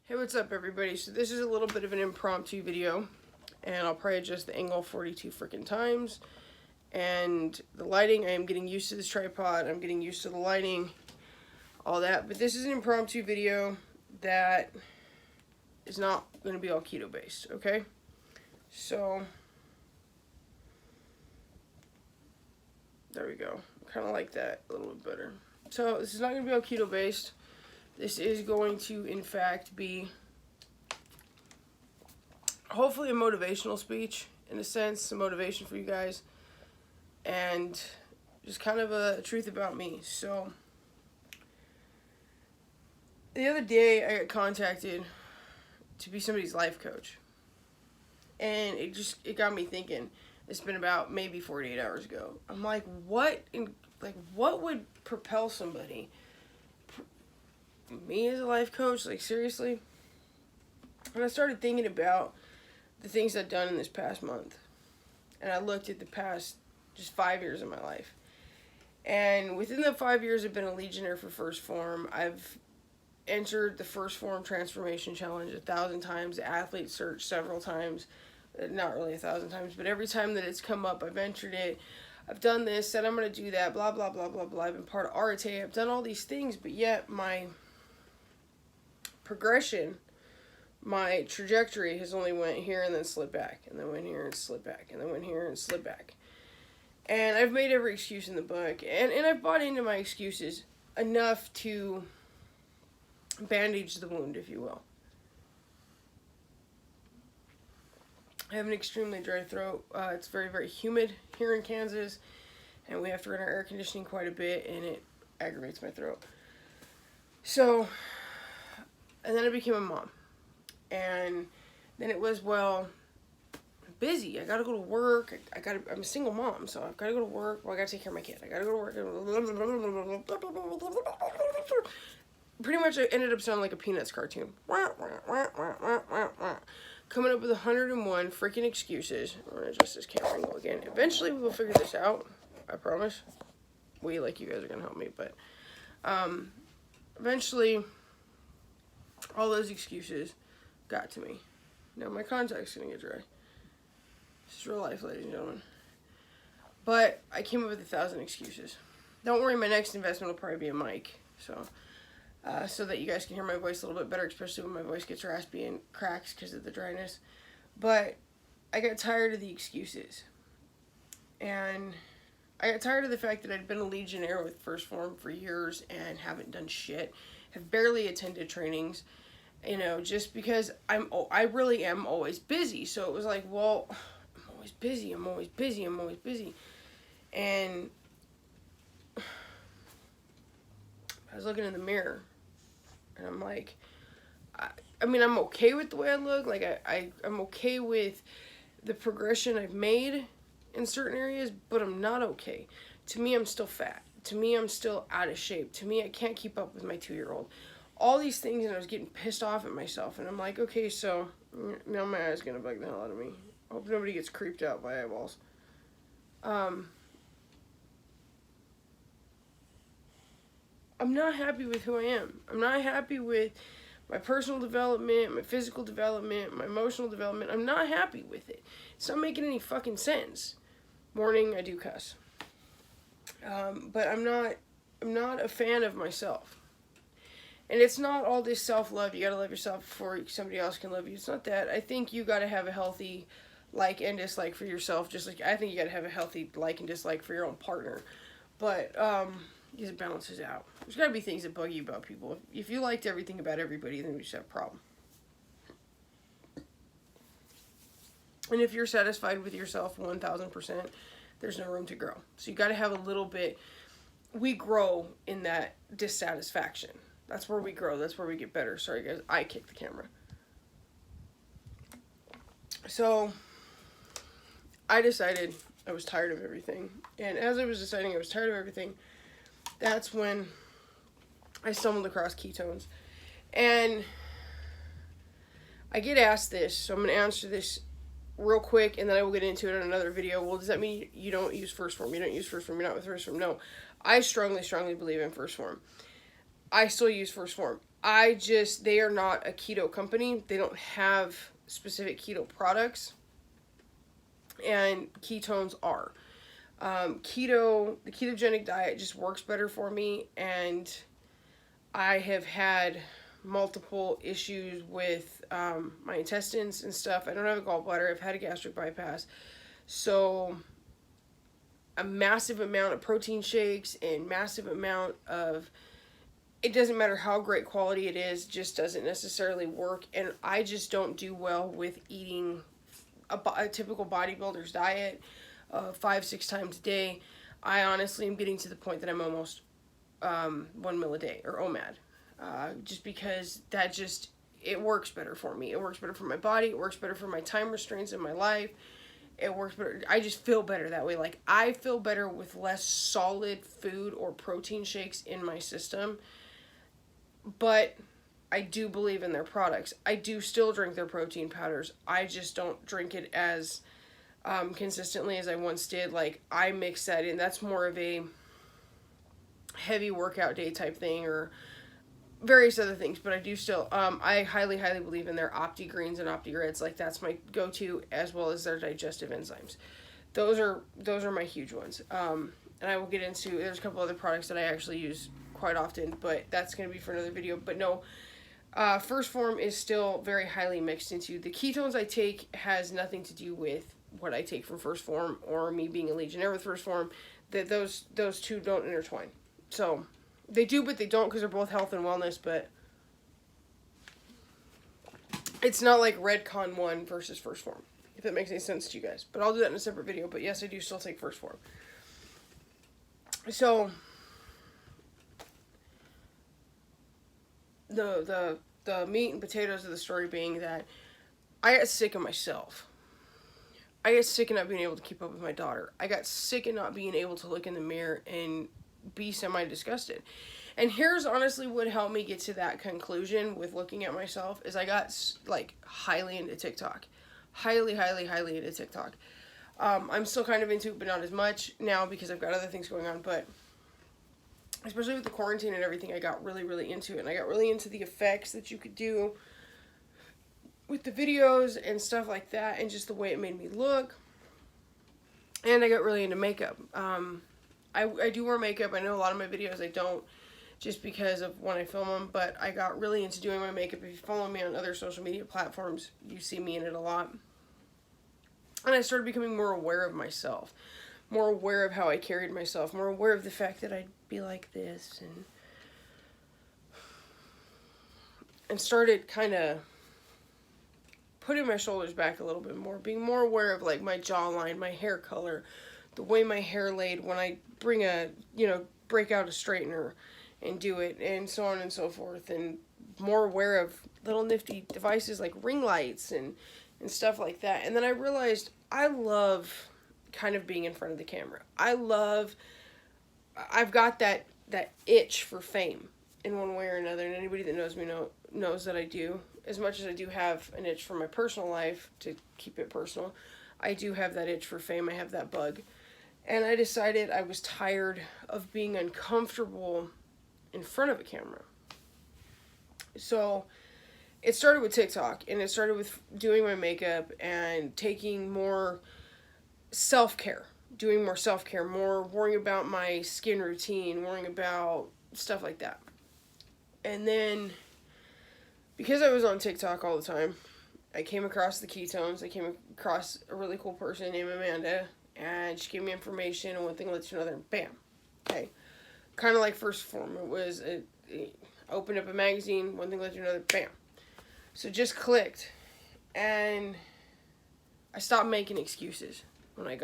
Hey, what's up, everybody? So this is a little bit of an impromptu video, and I'll probably adjust the angle 42 freaking times. And the lighting, I am getting used to this tripod, I'm getting used to the lighting, all that. But this is an impromptu video that is not going to be all keto based, okay? So, there we go. Kind of like that a little bit better. So this is not going to be all keto based. This is going to, in fact, be hopefully a motivational speech, in a sense, some motivation for you guys, and just kind of a truth about me. So, the other day, I got contacted to be somebody's life coach, and it got me thinking. It's been about maybe 48 hours ago. I'm like, what would propel somebody? Me as a life coach? Like, seriously? And I started thinking about the things I've done in this past month. And I looked at the past just 5 years of my life. And within the 5 years, I've been a Legionnaire for First Form. I've entered the First Form Transformation Challenge 1,000 times, the Athlete Search several times. Not really 1,000 times, but every time that it's come up, I've entered it. I've done this, said I'm going to do that, blah, blah, blah, blah, blah. I've been part of Arate. I've done all these things, but yet my progression, my trajectory has only went here and then slipped back, and then went here and slipped back, and then went here and slipped back. And I've made every excuse in the book, and I've bought into my excuses enough to bandage the wound, if you will. I have an extremely dry throat. It's very, very humid here in Kansas, and we have to run our air conditioning quite a bit, and it aggravates my throat. So, and then I became a mom. And then it was, well, I'm busy. I gotta go to work. I'm a single mom, so I've gotta go to work. Well, I gotta take care of my kid. I gotta go to work. Pretty much I ended up sounding like a Peanuts cartoon. Coming up with 101 freaking excuses. I'm gonna adjust this camera angle again. Eventually we'll figure this out. I promise. Like you guys are gonna help me, but eventually all those excuses got to me. Now my contact's gonna get dry. This is real life, ladies and gentlemen. But I came up with 1,000 excuses. Don't worry, my next investment will probably be a mic, so that you guys can hear my voice a little bit better, especially when my voice gets raspy and cracks because of the dryness. But I got tired of the excuses. And I got tired of the fact that I'd been a Legionnaire with First Form for years and haven't done shit. Have barely attended trainings, you know, just because I really am always busy. So it was like, well, I'm always busy. And I was looking in the mirror, and I'm like, I mean, I'm okay with the way I look. Like, I'm okay with the progression I've made in certain areas, but I'm not okay. To me, I'm still fat. To me, I'm still out of shape. To me, I can't keep up with my 2-year-old. All these things, and I was getting pissed off at myself. And I'm like, okay, so now my eye's gonna bug the hell out of me. I hope nobody gets creeped out by eyeballs. I'm not happy with who I am. I'm not happy with my personal development, my physical development, my emotional development. I'm not happy with it. It's not making any fucking sense. Morning, I do cuss. But I'm not a fan of myself. And it's not all this self-love. You gotta love yourself before somebody else can love you. It's not that. I think you gotta have a healthy like and dislike for yourself, just like I think you gotta have a healthy like and dislike for your own partner. But, because it balances out. There's gotta be things that bug you about people. If you liked everything about everybody, then we just have a problem. And if you're satisfied with yourself 1,000%, there's no room to grow. So you gotta have a little bit. We grow in that dissatisfaction. That's where we grow. That's where we get better. Sorry, guys. I kicked the camera. So, I decided I was tired of everything. And as I was deciding I was tired of everything, that's when I stumbled across ketones. And I get asked this, so I'm going to answer this real quick, and then I will get into it in another video. Well, does that mean you don't use First Form? You don't use First Form? You're not with First Form? No. I strongly, strongly believe in First Form. I still use First Form. they are not a keto company. They don't have specific keto products, and ketones are. The ketogenic diet just works better for me, and I have had multiple issues with my intestines and stuff. I don't have a gallbladder. I've had a gastric bypass. So a massive amount of protein shakes and massive amount of, it doesn't matter how great quality it is, just doesn't necessarily work. And I just don't do well with eating a typical bodybuilder's diet 5-6 times a day. I honestly am getting to the point that I'm almost 1 meal a day, or OMAD, just because it works better for me. It works better for my body. It works better for my time restraints in my life. It works better. I just feel better that way. Like, I feel better with less solid food or protein shakes in my system. But I do believe in their products. I do still drink their protein powders. I just don't drink it as consistently as I once did. Like, I mix that in. That's more of a heavy workout day type thing, or various other things, but I do still, I highly, highly believe in their Opti Greens and Opti Reds. Like, that's my go-to, as well as their digestive enzymes. Those are my huge ones. And I will get into, there's a couple other products that I actually use quite often, but that's going to be for another video. But no, First Form is still very highly mixed into. The ketones I take has nothing to do with what I take from First Form, or me being a Legionnaire with First Form. That those two don't intertwine. So they do, but they don't, because they're both health and wellness. But it's not like Redcon 1 versus First Form, if that makes any sense to you guys. But I'll do that in a separate video. But yes, I do still take First Form. So the meat and potatoes of the story being that I got sick of myself. I got sick of not being able to keep up with my daughter. I got sick of not being able to look in the mirror and be semi-disgusted. And here's honestly what helped me get to that conclusion with looking at myself, is I got, like, highly into TikTok. Highly, highly, highly into TikTok. I'm still kind of into it, but not as much now because I've got other things going on. But especially with the quarantine and everything, I got really, really into it. And I got really into the effects that you could do with the videos and stuff like that, and just the way it made me look. And I got really into makeup. I do wear makeup. I know a lot of my videos I don't, just because of when I film them, but I got really into doing my makeup. If you follow me on other social media platforms, you see me in it a lot. And I started becoming more aware of myself, more aware of how I carried myself, more aware of the fact that I'd be like this, and started kind of putting my shoulders back a little bit more, being more aware of, like, my jawline, my hair color, the way my hair laid when I break out a straightener and do it, and so on and so forth, and more aware of little nifty devices like ring lights and stuff like that. And then I realized I love kind of being in front of the camera. I've got that itch for fame in one way or another, and anybody that knows me knows that I do. As much as I do have an itch for my personal life, to keep it personal, I do have that itch for fame. I have that bug. And I decided I was tired of being uncomfortable in front of a camera. So it started with TikTok, and it started with doing my makeup and taking more self-care, doing more self-care, more worrying about my skin routine, worrying about stuff like that. And then, because I was on TikTok all the time, I came across the ketones. I came across a really cool person named Amanda, and she gave me information, and one thing led to another, and bam. Okay. Kind of like First Form. It was, I opened up a magazine, one thing led to another, bam. So just clicked, and I stopped making excuses when I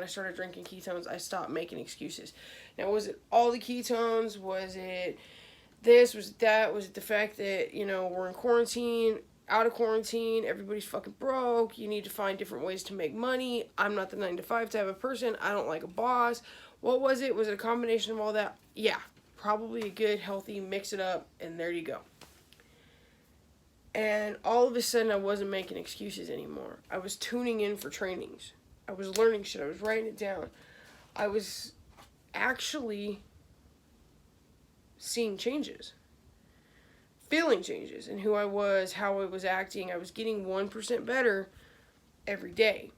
started drinking ketones. I stopped making excuses. Now, was it all the ketones? Was it this? Was it that? Was it the fact that, we're in quarantine, out of quarantine, everybody's fucking broke, you need to find different ways to make money, I'm not the 9-to-5 type of person, I don't like a boss? What was it? Was it a combination of all that? Yeah, probably a good, healthy, mix it up, and there you go. And all of a sudden, I wasn't making excuses anymore. I was tuning in for trainings. I was learning shit. I was writing it down. I was actually seeing changes. feeling changes in who I was, how I was acting. I was getting 1% better every day.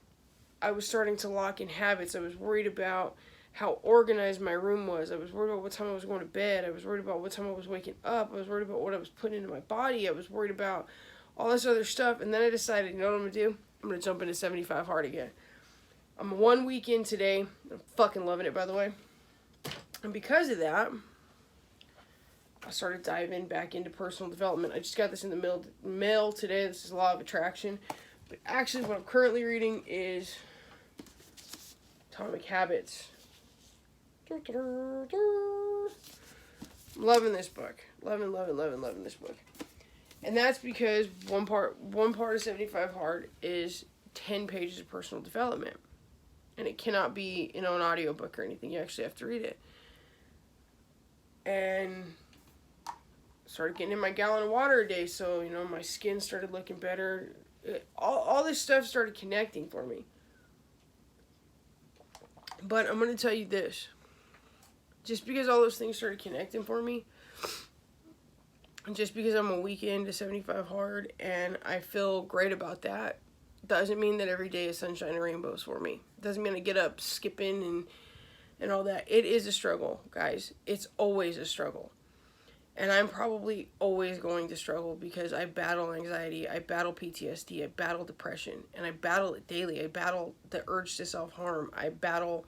I was starting to lock in habits. I was worried about how organized my room was. I was worried about what time I was going to bed. I was worried about what time I was waking up. I was worried about what I was putting into my body. I was worried about all this other stuff. And then I decided, you know what I'm going to do? I'm going to jump into 75 hard again. I'm 1 week in today. I'm fucking loving it, by the way. And because of that, I started diving back into personal development. I just got this in the mail today. This is Law of Attraction. But actually, what I'm currently reading is Atomic Habits. I'm loving this book. Loving this book. And that's because one part of 75 Hard is 10 pages of personal development. And it cannot be, an audiobook or anything. You actually have to read it. And started getting in my gallon of water a day, so, my skin started looking better. All this stuff started connecting for me. But I'm going to tell you this. Just because all those things started connecting for me, just because I'm a week into 75 Hard and I feel great about that, doesn't mean that every day is sunshine and rainbows for me. Doesn't mean I get up skipping and all that. It is a struggle, guys. It's always a struggle. And I'm probably always going to struggle because I battle anxiety, I battle PTSD, I battle depression, and I battle it daily. I battle the urge to self-harm. I battle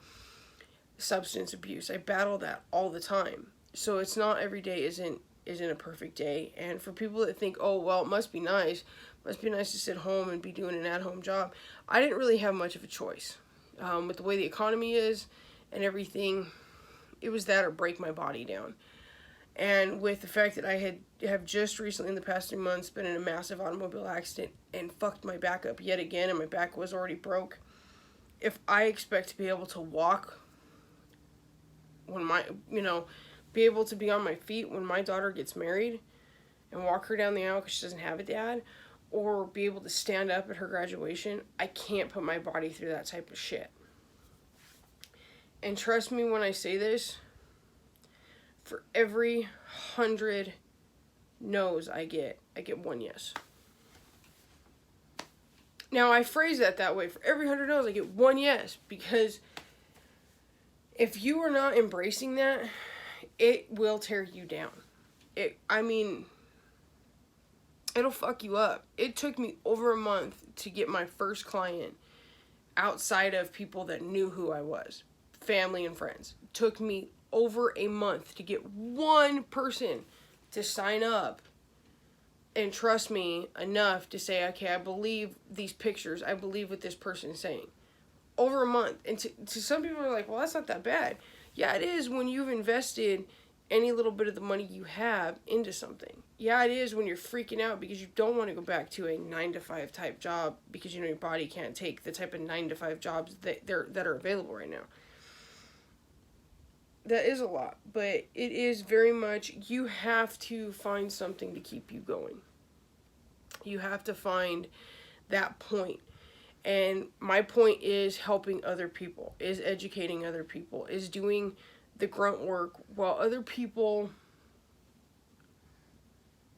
substance abuse. I battle that all the time. So it's not every day isn't a perfect day. And for people that think, oh, well, it must be nice to sit home and be doing an at-home job. I didn't really have much of a choice. With the way the economy is and everything, it was that or break my body down. And with the fact that I have just recently in the past 3 months been in a massive automobile accident and fucked my back up yet again, and my back was already broke. If I expect to be able to walk when be able to be on my feet when my daughter gets married and walk her down the aisle because she doesn't have a dad, or be able to stand up at her graduation, I can't put my body through that type of shit. And trust me when I say this, for every 100 no's I get 1 yes. Now, I phrase that way. For every 100 no's, I get 1 yes. Because if you are not embracing that, it will tear you down. It'll fuck you up. It took me over a month to get my first client outside of people that knew who I was. Family and friends. It took me over a month to get one person to sign up and trust me enough to say, okay, I believe these pictures. I believe what this person is saying. Over a month. And to some people are like, well, that's not that bad. Yeah, it is when you've invested any little bit of the money you have into something. Yeah, it is when you're freaking out because you don't want to go back to a 9-to-5 type job because your body can't take the type of 9-to-5 jobs that are available right now. That is a lot, but it is very much, you have to find something to keep you going. You have to find that point. And my point is helping other people, is educating other people, is doing the grunt work while other people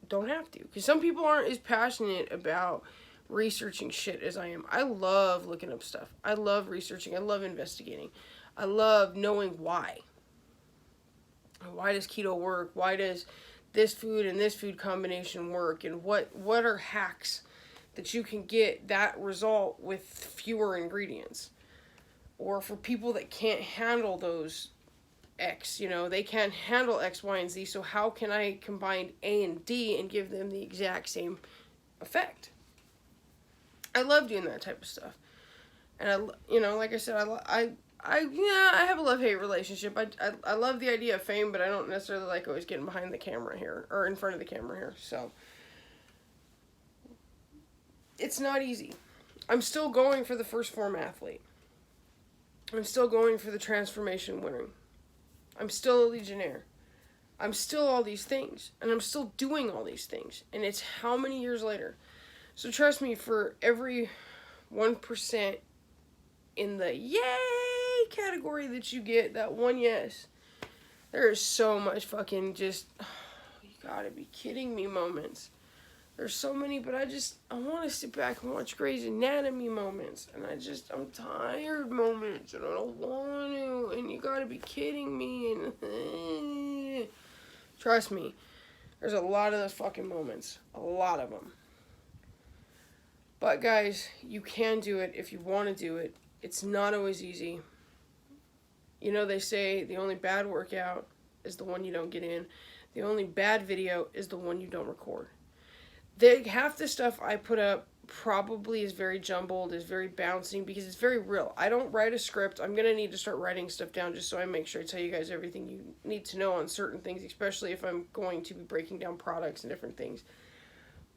don't have to. Because some people aren't as passionate about researching shit as I am. I love looking up stuff. I love researching. I love investigating. I love knowing why. Why does keto work? Why does this food and this food combination work? And what are hacks that you can get that result with fewer ingredients? Or for people that can't handle those X, they can't handle X, Y, and Z, so how can I combine A and D and give them the exact same effect? I love doing that type of stuff. And like I said, I have a love-hate relationship. I love the idea of fame, but I don't necessarily like always getting behind the camera here, or in front of the camera here, so. It's not easy. I'm still going for the first form athlete. I'm still going for the transformation winner. I'm still a Legionnaire. I'm still all these things, and I'm still doing all these things, and it's how many years later? So trust me, for every 1% in the yay category that you get, that 1 yes, there is so much fucking just, you gotta be kidding me moments. There's so many, but I want to sit back and watch Grey's Anatomy moments. And I'm tired moments. And I don't want to. And you gotta be kidding me. And trust me, there's a lot of those fucking moments. A lot of them. But guys, you can do it if you want to do it. It's not always easy. You know, they say the only bad workout is the one you don't get in. The only bad video is the one you don't record. Half the stuff I put up probably is very jumbled, is very bouncing, because it's very real. I don't write a script. I'm going to need to start writing stuff down just so I make sure I tell you guys everything you need to know on certain things, especially if I'm going to be breaking down products and different things.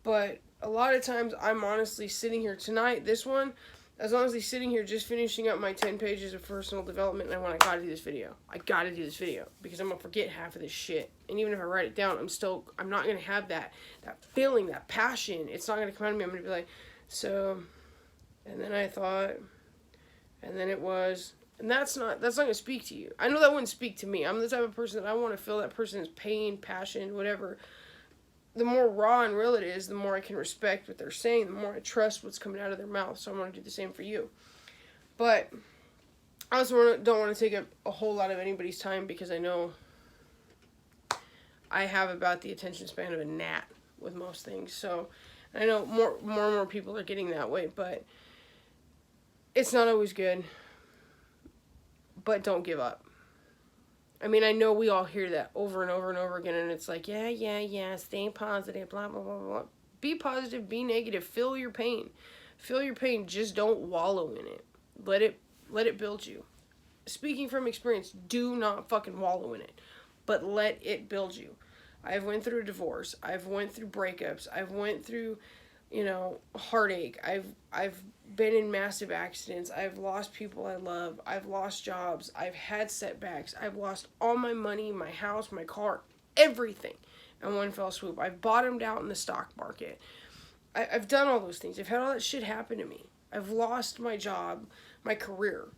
But a lot of times I'm honestly sitting here tonight, this one, I was honestly sitting here just finishing up my 10 pages of personal development, and I went, I gotta do this video. I gotta do this video, because I'm gonna forget half of this shit. And even if I write it down, I'm not gonna have that feeling, that passion. It's not gonna come out of me. I'm gonna be like, so, and then I thought, and then it was, and that's not gonna speak to you. I know that wouldn't speak to me. I'm the type of person that I want to feel that person's pain, passion, whatever. The more raw and real it is, the more I can respect what they're saying, the more I trust what's coming out of their mouth. So I'm going to do the same for you. But I also don't want to take up a whole lot of anybody's time, because I know I have about the attention span of a gnat with most things. So I know more and more people are getting that way, but it's not always good. But don't give up. I mean, I know we all hear that over and over and over again, and it's like, yeah, stay positive, blah, blah, blah, blah. Be positive, be negative, feel your pain. Feel your pain, just don't wallow in it. Let it build you. Speaking from experience, do not fucking wallow in it, but let it build you. I've went through a divorce. I've went through breakups. I've went through, heartache. I've been in massive accidents. I've lost people I love. I've lost jobs. I've had setbacks. I've lost all my money, my house, my car, everything in one fell swoop. I've bottomed out in the stock market. I've done all those things. I've had all that shit happen to me. I've lost my job, my career.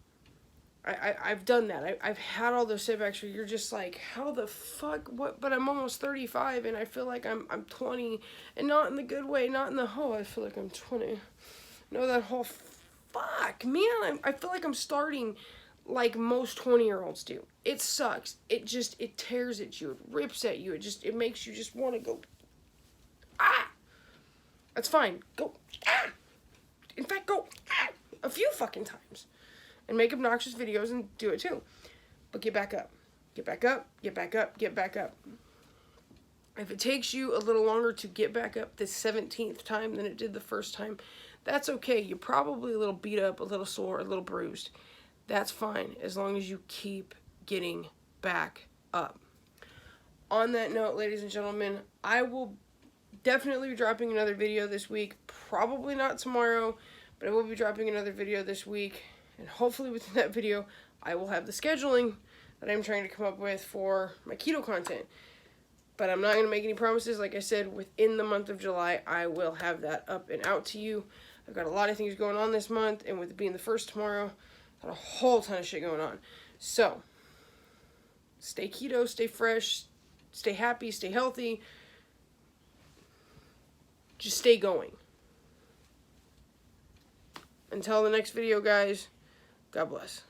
I've done that. I've had all those setbacks where you're just like, how the fuck, what? But I'm almost 35 and I feel like I'm 20, and not in the good way, not in the, I feel like I'm 20. No, that whole, fuck, man, I feel like I'm starting like most 20-year-olds do. It sucks. It tears at you. It rips at you. It makes you just want to go, That's fine. Go, In fact, go, a few fucking times. And make obnoxious videos and do it too. But get back up. Get back up, get back up, get back up. If it takes you a little longer to get back up the 17th time than it did the first time, that's okay. You're probably a little beat up, a little sore, a little bruised. That's fine, as long as you keep getting back up. On that note, ladies and gentlemen, I will definitely be dropping another video this week. Probably not tomorrow, but I will be dropping another video this week. And hopefully within that video, I will have the scheduling that I'm trying to come up with for my keto content. But I'm not going to make any promises. Like I said, within the month of July, I will have that up and out to you. I've got a lot of things going on this month, and with it being the first tomorrow, got a whole ton of shit going on. So, stay keto, stay fresh, stay happy, stay healthy. Just stay going. Until the next video, guys, God bless.